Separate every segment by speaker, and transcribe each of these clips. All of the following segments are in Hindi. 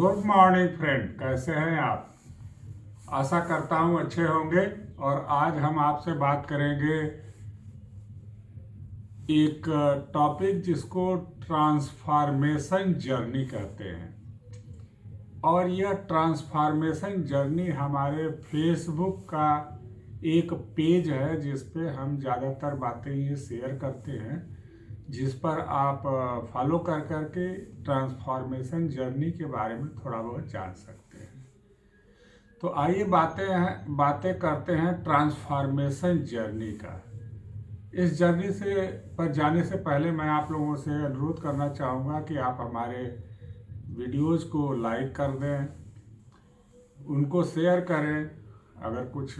Speaker 1: गुड मॉर्निंग फ्रेंड, कैसे हैं आप। आशा करता हूं अच्छे होंगे। और आज हम आपसे बात करेंगे एक टॉपिक जिसको ट्रांसफॉर्मेशन जर्नी कहते हैं। और यह ट्रांसफॉर्मेशन जर्नी हमारे फेसबुक का एक पेज है जिस पे हम ज़्यादातर बातें ये शेयर करते हैं, जिस पर आप फॉलो कर करके ट्रांसफॉर्मेशन जर्नी के बारे में थोड़ा बहुत जान सकते हैं। तो आइए बातें करते हैं ट्रांसफॉर्मेशन जर्नी का। इस जर्नी से पर जाने से पहले मैं आप लोगों से अनुरोध करना चाहूँगा कि आप हमारे वीडियोज़ को लाइक कर दें, उनको शेयर करें। अगर कुछ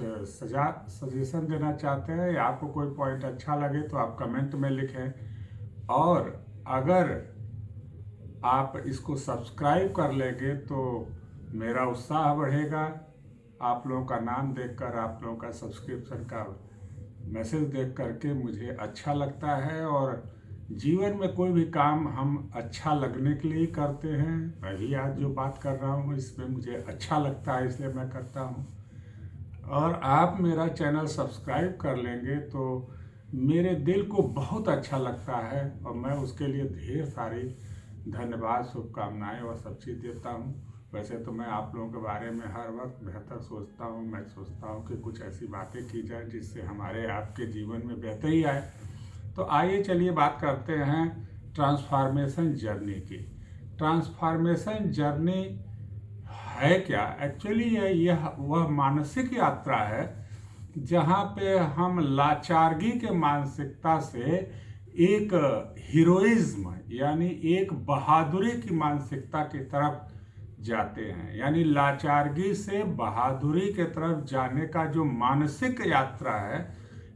Speaker 1: सजेशन देना चाहते हैं या आपको कोई पॉइंट अच्छा लगे तो आप कमेंट में लिखें। और अगर आप इसको सब्सक्राइब कर लेंगे तो मेरा उत्साह बढ़ेगा। आप लोगों का नाम देखकर, आप लोगों का सब्सक्रिप्शन का मैसेज देख करके मुझे अच्छा लगता है। और जीवन में कोई भी काम हम अच्छा लगने के लिए करते हैं। मैं भी आज जो बात कर रहा हूँ इसमें मुझे अच्छा लगता है, इसलिए मैं करता हूँ। और आप मेरा चैनल सब्सक्राइब कर लेंगे तो मेरे दिल को बहुत अच्छा लगता है और मैं उसके लिए ढेर सारी धन्यवाद, शुभकामनाएं और सब चीज़ देता हूं। वैसे तो मैं आप लोगों के बारे में हर वक्त बेहतर सोचता हूं। मैं सोचता हूं कि कुछ ऐसी बातें की जाए जिससे हमारे आपके जीवन में बेहतरी आए। तो आइए चलिए बात करते हैं ट्रांसफॉर्मेशन जर्नी की। ट्रांसफॉर्मेशन जर्नी है क्या? एक्चुअली यह वह मानसिक यात्रा है जहाँ पे हम लाचारगी के मानसिकता से एक हीरोइज्म यानी एक बहादुरी की मानसिकता की तरफ जाते हैं। यानी लाचारगी से बहादुरी के तरफ जाने का जो मानसिक यात्रा है,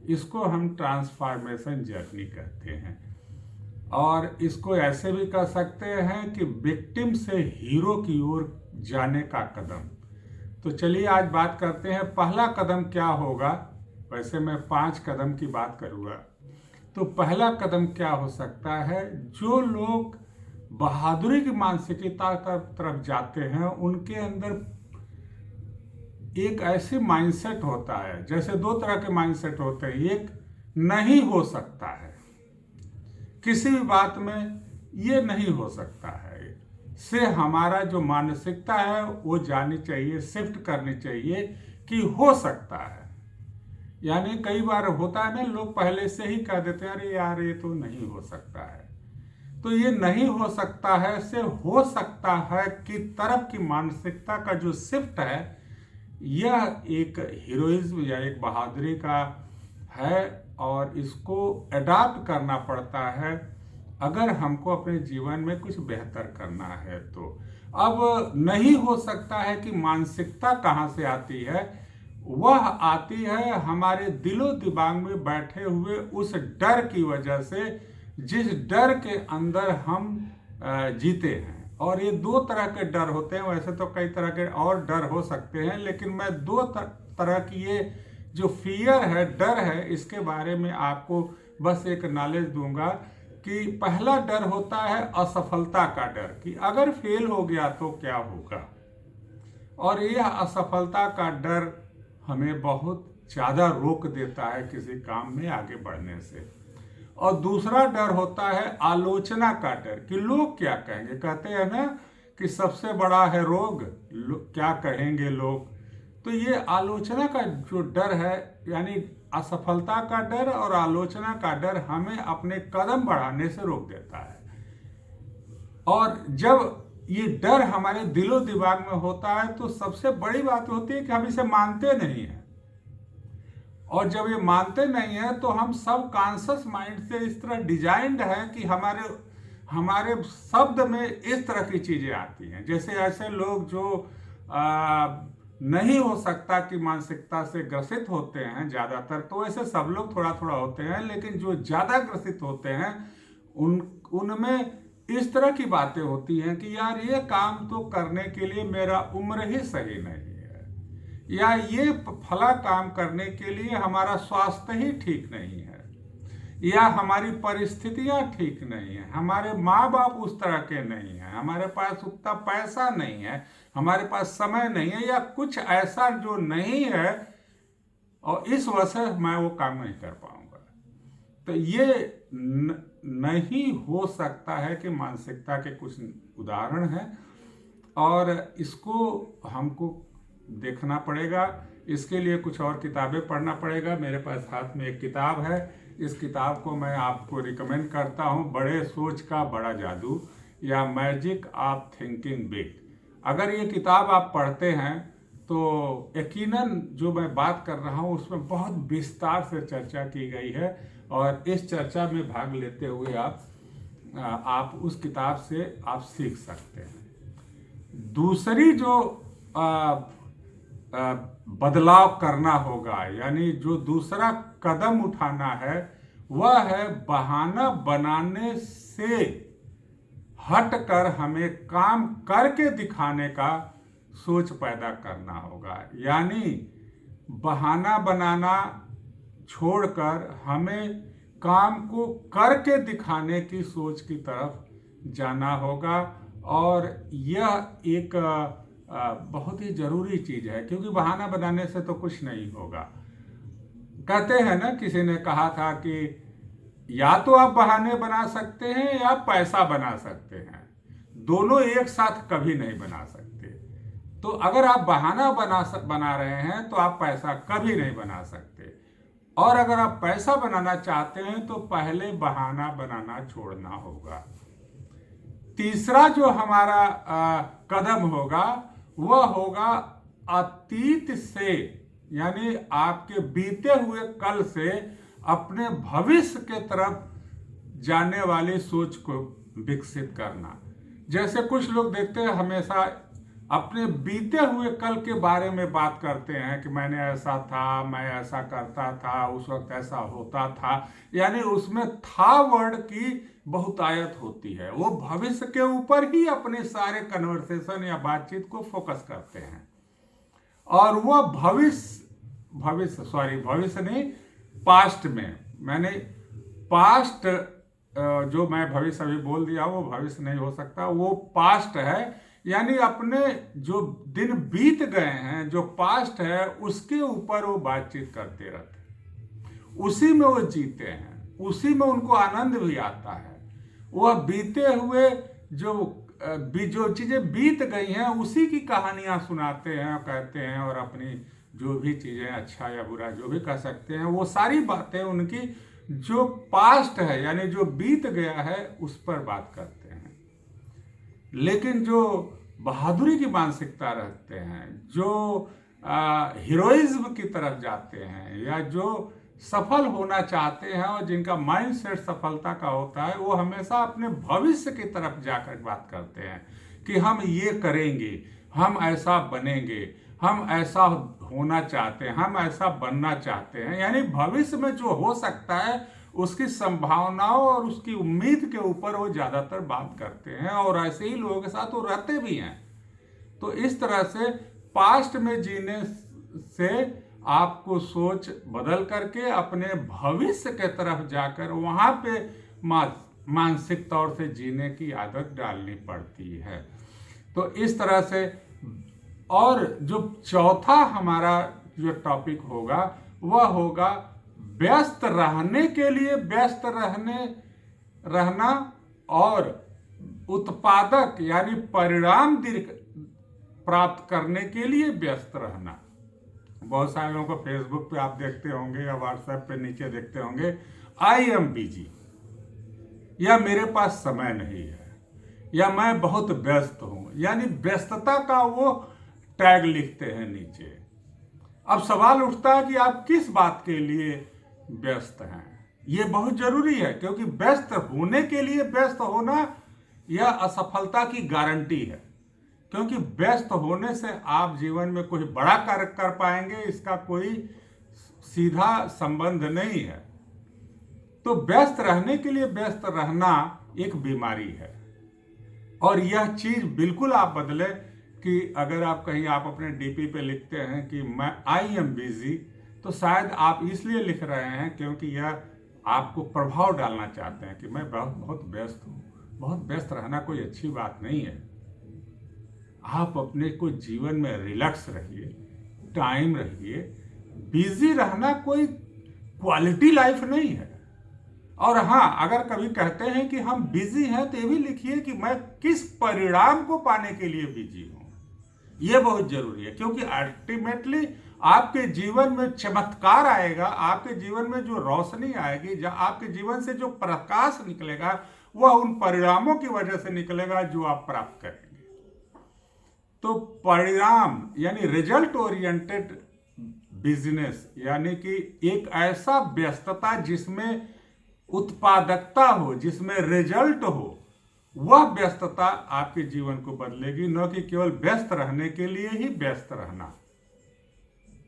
Speaker 1: इसको हम ट्रांसफॉर्मेशन जर्नी कहते हैं। और इसको ऐसे भी कह सकते हैं कि विक्टिम से हीरो की ओर जाने का कदम। तो चलिए आज बात करते हैं पहला कदम क्या होगा। वैसे मैं 5 कदम की बात करूँगा। तो पहला कदम क्या हो सकता है? जो लोग बहादुरी की मानसिकता तरफ जाते हैं उनके अंदर एक ऐसी माइंडसेट होता है, जैसे 2 तरह के माइंडसेट होते हैं। एक नहीं हो सकता है, किसी भी बात में ये नहीं हो सकता है से हमारा जो मानसिकता है वो जानी चाहिए, शिफ्ट करनी चाहिए कि हो सकता है। यानी कई बार होता है ना, लोग पहले से ही कह देते हैं अरे यार ये तो नहीं हो सकता है। तो ये नहीं हो सकता है से हो सकता है कि तरफ की मानसिकता का जो शिफ्ट है, यह एक हीरोइज्म या एक बहादुरी का है और इसको अडॉप्ट करना पड़ता है अगर हमको अपने जीवन में कुछ बेहतर करना है। तो अब नहीं हो सकता है कि मानसिकता कहाँ से आती है? वह आती है हमारे दिलो दिमाग में बैठे हुए उस डर की वजह से, जिस डर के अंदर हम जीते हैं। और ये 2 तरह के डर होते हैं। वैसे तो कई तरह के और डर हो सकते हैं, लेकिन मैं 2 तरह की ये जो फियर है, डर है, इसके बारे में आपको बस एक नॉलेज दूंगा कि पहला डर होता है असफलता का डर, कि अगर फेल हो गया तो क्या होगा। और यह असफलता का डर हमें बहुत ज़्यादा रोक देता है किसी काम में आगे बढ़ने से। और दूसरा डर होता है आलोचना का डर, कि लोग क्या कहेंगे। कहते हैं ना कि सबसे बड़ा है रोग क्या कहेंगे लोग। तो ये आलोचना का जो डर है, यानी असफलता का डर और आलोचना का डर, हमें अपने कदम बढ़ाने से रोक देता है। और जब ये डर हमारे दिलो दिमाग में होता है तो सबसे बड़ी बात होती है कि हम इसे मानते नहीं हैं। और जब ये मानते नहीं है तो हम सब कॉन्शियस माइंड से इस तरह डिजाइंड है कि हमारे शब्द में इस तरह की चीजें आती हैं। जैसे ऐसे लोग जो नहीं हो सकता कि मानसिकता से ग्रसित होते हैं ज़्यादातर, तो ऐसे सब लोग थोड़ा थोड़ा होते हैं, लेकिन जो ज़्यादा ग्रसित होते हैं उनमें इस तरह की बातें होती हैं कि यार ये काम तो करने के लिए मेरा उम्र ही सही नहीं है, या ये फला काम करने के लिए हमारा स्वास्थ्य ही ठीक नहीं है, या हमारी परिस्थितियां ठीक नहीं है, हमारे माँ बाप उस तरह के नहीं हैं, हमारे पास उतना पैसा नहीं है, हमारे पास समय नहीं है, या कुछ ऐसा जो नहीं है और इस वजह से मैं वो काम नहीं कर पाऊंगा। तो ये नहीं हो सकता है कि मानसिकता के कुछ उदाहरण हैं और इसको हमको देखना पड़ेगा। इसके लिए कुछ और किताबें पढ़ना पड़ेगा। मेरे पास हाथ में एक किताब है, इस किताब को मैं आपको रिकमेंड करता हूँ, बड़े सोच का बड़ा जादू या मैजिक ऑफ थिंकिंग बिग। अगर ये किताब आप पढ़ते हैं तो यकीनन जो मैं बात कर रहा हूँ उसमें बहुत विस्तार से चर्चा की गई है और इस चर्चा में भाग लेते हुए आप उस किताब से आप सीख सकते हैं। दूसरी जो बदलाव करना होगा, यानी जो दूसरा कदम उठाना है, वह है बहाना बनाने से हटकर हमें काम करके दिखाने का सोच पैदा करना होगा। यानी बहाना बनाना छोड़कर हमें काम को करके दिखाने की सोच की तरफ जाना होगा और यह एक बहुत ही जरूरी चीज है, क्योंकि बहाना बनाने से तो कुछ नहीं होगा। कहते हैं ना, किसी ने कहा था कि या तो आप बहाने बना सकते हैं या पैसा बना सकते हैं, दोनों एक साथ कभी नहीं बना सकते। तो अगर आप बहाना बना रहे हैं तो आप पैसा कभी नहीं बना सकते, और अगर आप पैसा बनाना चाहते हैं तो पहले बहाना बनाना छोड़ना होगा। तीसरा जो हमारा कदम होगा वह होगा अतीत से, यानी आपके बीते हुए कल से अपने भविष्य के तरफ जाने वाली सोच को विकसित करना। जैसे कुछ लोग देखते हैं हमेशा अपने बीते हुए कल के बारे में बात करते हैं कि मैंने ऐसा था, मैं ऐसा करता था, उस वक्त ऐसा होता था, यानी उसमें था वर्ड की बहुतायत होती है। वो भविष्य के ऊपर ही अपने सारे कन्वर्सेशन या बातचीत को फोकस करते हैं और वो भविष्य नहीं, पास्ट में, मैंने पास्ट जो मैं भविष्य अभी बोल दिया वो भविष्य नहीं हो सकता, वो पास्ट है। यानी अपने जो दिन बीत गए हैं, जो पास्ट है, उसके ऊपर वो बातचीत करते रहते हैं, उसी में वो जीते हैं, उसी में उनको आनंद भी आता है। वह बीते हुए जो चीजें बीत गई हैं उसी की कहानियां सुनाते हैं और कहते हैं, और अपनी जो भी चीजें अच्छा या बुरा जो भी कह सकते हैं, वो सारी बातें उनकी जो पास्ट है यानी जो बीत गया है उस पर बात करते हैं। लेकिन जो बहादुरी की मानसिकता रखते हैं, जो हीरोइज्म की तरफ जाते हैं, या जो सफल होना चाहते हैं और जिनका माइंडसेट सफलता का होता है, वो हमेशा अपने भविष्य की तरफ जाकर बात करते हैं कि हम ये करेंगे, हम ऐसा बनेंगे, हम ऐसा होना चाहते हैं, हम ऐसा बनना चाहते हैं। यानी भविष्य में जो हो सकता है उसकी संभावनाओं और उसकी उम्मीद के ऊपर वो ज्यादातर बात करते हैं, और ऐसे ही लोगों के साथ वो रहते भी हैं। तो इस तरह से पास्ट में जीने से आपको सोच बदल करके अपने भविष्य के तरफ जाकर वहां पे मानसिक तौर से जीने की आदत डालनी पड़ती है। तो इस तरह से, और जो चौथा हमारा जो टॉपिक होगा वह होगा व्यस्त रहने के लिए व्यस्त रहना और उत्पादक यानी परिणाम प्राप्त करने के लिए व्यस्त रहना। बहुत सारे लोगों को फेसबुक पे आप देखते होंगे या व्हाट्सएप पे नीचे देखते होंगे, आई एम बिजी, या मेरे पास समय नहीं है, या मैं बहुत व्यस्त हूं, यानी व्यस्तता का वो टैग लिखते हैं नीचे। अब सवाल उठता है कि आप किस बात के लिए व्यस्त हैं। ये बहुत जरूरी है, क्योंकि व्यस्त होने के लिए व्यस्त होना यह असफलता की गारंटी है, क्योंकि व्यस्त होने से आप जीवन में कोई बड़ा कार्य कर पाएंगे इसका कोई सीधा संबंध नहीं है। तो व्यस्त रहने के लिए व्यस्त रहना एक बीमारी है, और यह चीज बिल्कुल आप बदले कि अगर आप कहीं आप अपने डीपी पे लिखते हैं कि मैं आई एम बिजी, तो शायद आप इसलिए लिख रहे हैं क्योंकि यह आपको प्रभाव डालना चाहते हैं कि मैं बहुत व्यस्त हूँ। बहुत व्यस्त रहना कोई अच्छी बात नहीं है। आप अपने को जीवन में रिलैक्स रहिए, टाइम रहिए। बिजी रहना कोई क्वालिटी लाइफ नहीं है। और हाँ, अगर कभी कहते हैं कि हम बिजी हैं तो ये भी लिखिए कि मैं किस परिणाम को पाने के लिए बिजी हूं। ये बहुत जरूरी है, क्योंकि अल्टीमेटली आपके जीवन में चमत्कार आएगा, आपके जीवन में जो रोशनी आएगी, आपके जीवन से जो प्रकाश निकलेगा, वह उन परिणामों की वजह से निकलेगा जो आप प्राप्त करेंगे। तो परिणाम यानी रिजल्ट ओरिएंटेड बिजनेस, यानी कि एक ऐसा व्यस्तता जिसमें उत्पादकता हो, जिसमें रिजल्ट हो, वह व्यस्तता आपके जीवन को बदलेगी, न कि केवल व्यस्त रहने के लिए ही व्यस्त रहना।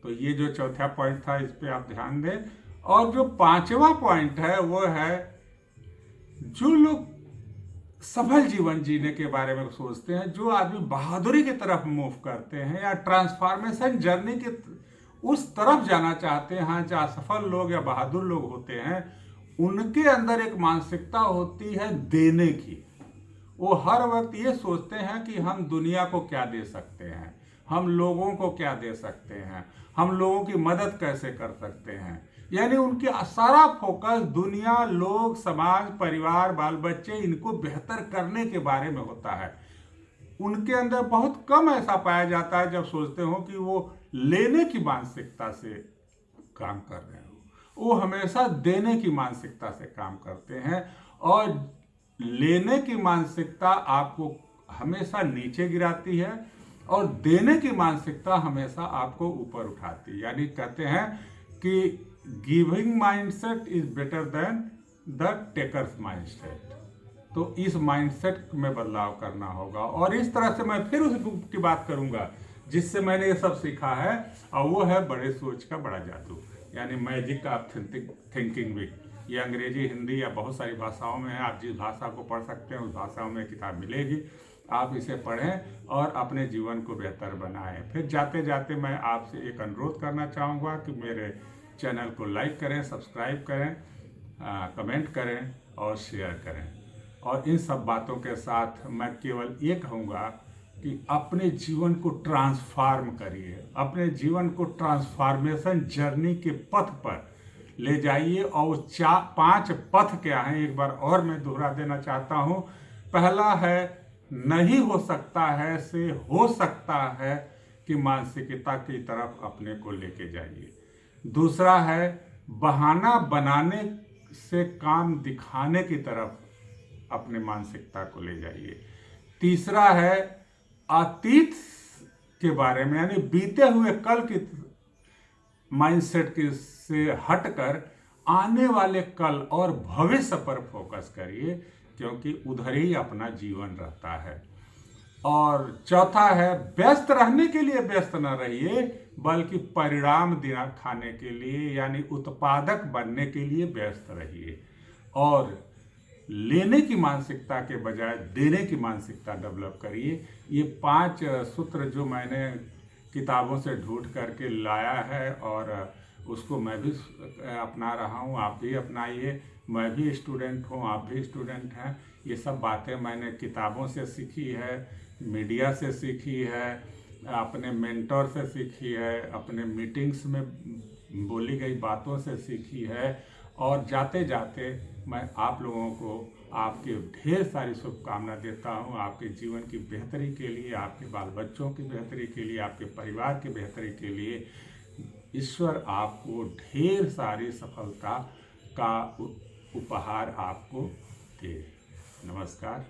Speaker 1: तो ये जो चौथा पॉइंट था, इस पे आप ध्यान दें। और जो पांचवा पॉइंट है वो है, जो लोग सफल जीवन जीने के बारे में सोचते हैं, जो आदमी बहादुरी की तरफ मूव करते हैं या ट्रांसफॉर्मेशन जर्नी के उस तरफ जाना चाहते हैं, हाँ, जहाँ सफल लोग या बहादुर लोग होते हैं, उनके अंदर एक मानसिकता होती है देने की। वो हर वक्त ये सोचते हैं कि हम दुनिया को क्या दे सकते हैं, हम लोगों को क्या दे सकते हैं, हम लोगों की मदद कैसे कर सकते हैं। यानी उनकी सारा फोकस दुनिया, लोग, समाज, परिवार, बाल बच्चे, इनको बेहतर करने के बारे में होता है। उनके अंदर बहुत कम ऐसा पाया जाता है जब सोचते हो कि वो लेने की मानसिकता से काम कर रहे हो। वो हमेशा देने की मानसिकता से काम करते हैं, और लेने की मानसिकता आपको हमेशा नीचे गिराती है और देने की मानसिकता हमेशा आपको ऊपर उठाती है। यानी कहते हैं कि giving mindset is better than the takers mindset. तो इस माइंडसेट में बदलाव करना होगा, और इस तरह से मैं फिर उस बुक की बात करूंगा जिससे मैंने ये सब सीखा है, और वो है बड़े सोच का बड़ा जादू, यानी मैजिक ऑफ थिंकिंग बिग। ये अंग्रेजी, हिंदी या बहुत सारी भाषाओं में है। आप जिस भाषा को पढ़ सकते हैं उस भाषाओं में किताब मिलेगी। आप इसे पढ़ें और अपने जीवन को बेहतर बनाएं। फिर जाते जाते मैं आपसे एक अनुरोध करना चाहूँगा कि मेरे चैनल को लाइक करें, सब्सक्राइब करें, कमेंट करें और शेयर करें। और इन सब बातों के साथ मैं केवल ये कहूँगा कि अपने जीवन को ट्रांसफॉर्म करिए, अपने जीवन को ट्रांसफॉर्मेशन जर्नी के पथ पर ले जाइए। और 5 पथ क्या हैं, एक बार और मैं दोहरा देना चाहता हूँ। पहला है नहीं हो सकता है से हो सकता है कि मानसिकता की तरफ अपने को लेके जाइए। दूसरा है बहाना बनाने से काम दिखाने की तरफ अपने मानसिकता को ले जाइए। तीसरा है अतीत के बारे में, यानी बीते हुए कल की माइंडसेट से हटकर आने वाले कल और भविष्य पर फोकस करिए, क्योंकि उधर ही अपना जीवन रहता है। और चौथा है व्यस्त रहने के लिए व्यस्त न रहिए, बल्कि परिणाम दिखाने के लिए, यानी उत्पादक बनने के लिए व्यस्त रहिए। और लेने की मानसिकता के बजाय देने की मानसिकता डेवलप करिए। ये 5 सूत्र जो मैंने किताबों से ढूंढ करके लाया है, और उसको मैं भी अपना रहा हूँ, आप भी अपनाइए। मैं भी स्टूडेंट हूँ, आप भी स्टूडेंट हैं। ये सब बातें मैंने किताबों से सीखी है, मीडिया से सीखी है, अपने मेंटर से सीखी है, अपने मीटिंग्स में बोली गई बातों से सीखी है। और जाते जाते मैं आप लोगों को आपके ढेर सारी शुभकामना देता हूँ, आपके जीवन की बेहतरी के लिए, आपके बाल बच्चों की बेहतरी के लिए, आपके परिवार की बेहतरी के लिए। ईश्वर आपको ढेर सारी सफलता का उपहार आपको दे। नमस्कार।